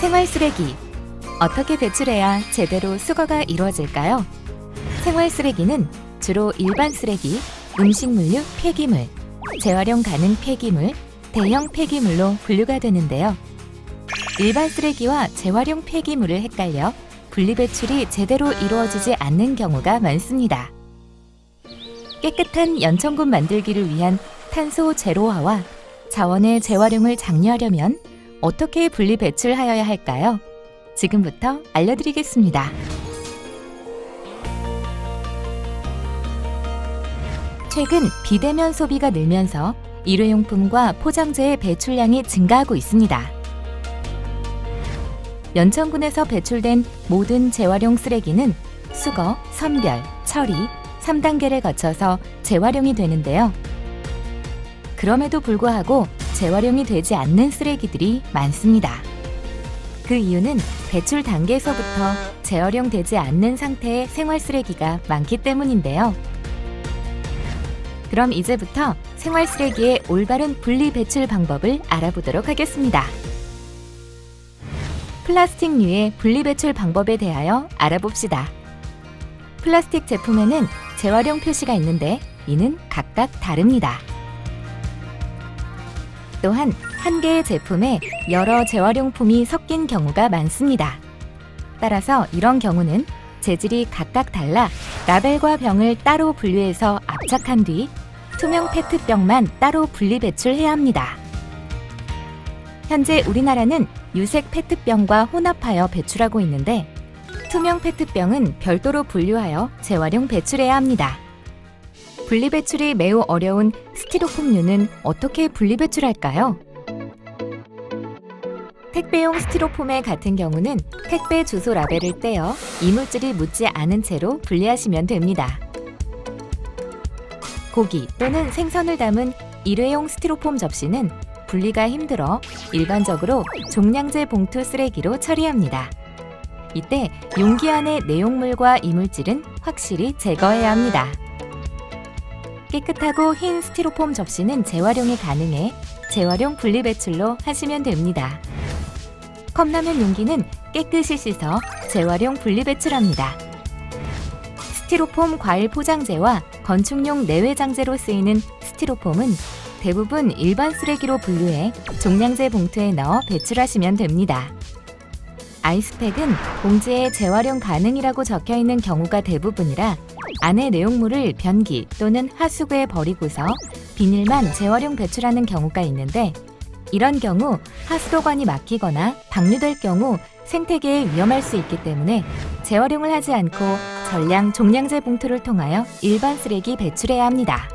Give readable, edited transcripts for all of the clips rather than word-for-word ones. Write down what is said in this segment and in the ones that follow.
생활 쓰레기. 어떻게 배출해야 제대로 수거가 이루어질까요? 생활 쓰레기는 주로 일반 쓰레기, 음식물류 폐기물, 재활용 가능 폐기물, 대형 폐기물로 분류가 되는데요. 일반 쓰레기와 재활용 폐기물을 헷갈려 분리배출이 제대로 이루어지지 않는 경우가 많습니다. 깨끗한 연천군 만들기를 위한 탄소 제로화와 자원의 재활용을 장려하려면 어떻게 분리배출하여야 할까요? 지금부터 알려드리겠습니다. 최근 비대면 소비가 늘면서 일회용품과 포장재의 배출량이 증가하고 있습니다. 연천군에서 배출된 모든 재활용 쓰레기는 수거, 선별, 처리, 3단계를 거쳐서 재활용이 되는데요. 그럼에도 불구하고 재활용이 되지 않는 쓰레기들이 많습니다. 그 이유는 배출 단계에서부터 재활용되지 않는 상태의 생활 쓰레기가 많기 때문인데요. 그럼 이제부터 생활 쓰레기의 올바른 분리 배출 방법을 알아보도록 하겠습니다. 플라스틱류의 분리 배출 방법에 대하여 알아봅시다. 플라스틱 제품에는 재활용 표시가 있는데 이는 각각 다릅니다. 또한 한 개의 제품에 여러 재활용품이 섞인 경우가 많습니다. 따라서 이런 경우는 재질이 각각 달라 라벨과 병을 따로 분류해서 압착한 뒤 투명 페트병만 따로 분리 배출해야 합니다. 현재 우리나라는 유색 페트병과 혼합하여 배출하고 있는데 투명 페트병은 별도로 분류하여 재활용 배출해야 합니다. 분리 배출이 매우 어려운 스티로폼류는 어떻게 분리 배출할까요? 택배용 스티로폼에 같은 경우는 택배 주소 라벨을 떼어 이물질이 묻지 않은 채로 분리하시면 됩니다. 고기 또는 생선을 담은 일회용 스티로폼 접시는 분리가 힘들어 일반적으로 종량제 봉투 쓰레기로 처리합니다. 이때 용기 안의 내용물과 이물질은 확실히 제거해야 합니다. 깨끗하고 흰 스티로폼 접시는 재활용이 가능해 재활용 분리배출로 하시면 됩니다. 컵라면 용기는 깨끗이 씻어 재활용 분리배출합니다. 스티로폼 과일 포장재와 건축용 내외장재로 쓰이는 스티로폼은 대부분 일반 쓰레기로 분류해 종량제 봉투에 넣어 배출하시면 됩니다. 아이스팩은 봉지에 재활용 가능이라고 적혀있는 경우가 대부분이라 안의 내용물을 변기 또는 하수구에 버리고서 비닐만 재활용 배출하는 경우가 있는데 이런 경우 하수도관이 막히거나 방류될 경우 생태계에 위험할 수 있기 때문에 재활용을 하지 않고 전량 종량제 봉투를 통하여 일반 쓰레기 배출해야 합니다.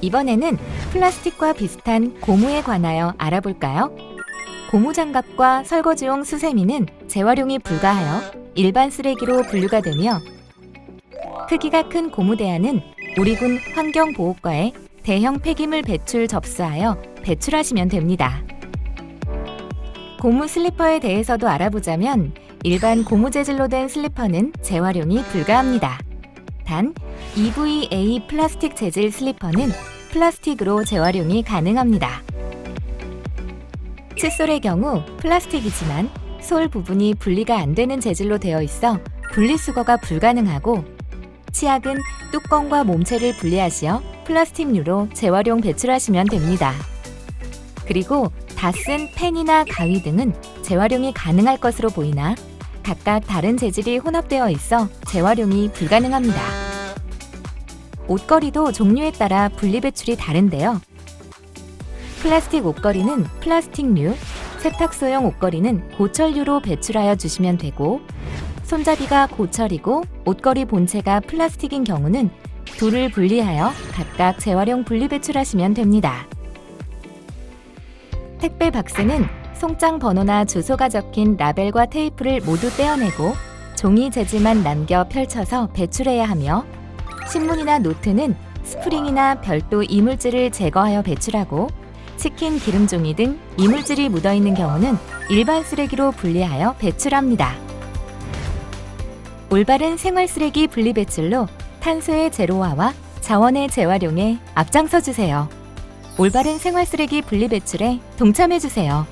이번에는 플라스틱과 비슷한 고무에 관하여 알아볼까요? 고무장갑과 설거지용 수세미는 재활용이 불가하여 일반 쓰레기로 분류가 되며 크기가 큰 고무대야는 우리군 환경보호과에 대형 폐기물 배출 접수하여 배출하시면 됩니다. 고무 슬리퍼에 대해서도 알아보자면 일반 고무 재질로 된 슬리퍼는 재활용이 불가합니다. 단 EVA 플라스틱 재질 슬리퍼는 플라스틱으로 재활용이 가능합니다. 칫솔의 경우 플라스틱이지만 솔 부분이 분리가 안 되는 재질로 되어 있어 분리수거가 불가능하고 치약은 뚜껑과 몸체를 분리하시어 플라스틱류로 재활용 배출하시면 됩니다. 그리고 다 쓴 펜이나 가위 등은 재활용이 가능할 것으로 보이나 각각 다른 재질이 혼합되어 있어 재활용이 불가능합니다. 옷걸이도 종류에 따라 분리 배출이 다른데요. 플라스틱 옷걸이는 플라스틱류, 세탁소용 옷걸이는 고철류로 배출하여 주시면 되고 손잡이가 고철이고 옷걸이 본체가 플라스틱인 경우는 둘을 분리하여 각각 재활용 분리 배출하시면 됩니다. 택배 박스는 송장 번호나 주소가 적힌 라벨과 테이프를 모두 떼어내고 종이 재질만 남겨 펼쳐서 배출해야 하며 신문이나 노트는 스프링이나 별도 이물질을 제거하여 배출하고 치킨 기름종이 등 이물질이 묻어있는 경우는 일반 쓰레기로 분리하여 배출합니다. 올바른 생활 쓰레기 분리 배출로 탄소의 제로화와 자원의 재활용에 앞장서 주세요. 올바른 생활 쓰레기 분리 배출에 동참해 주세요.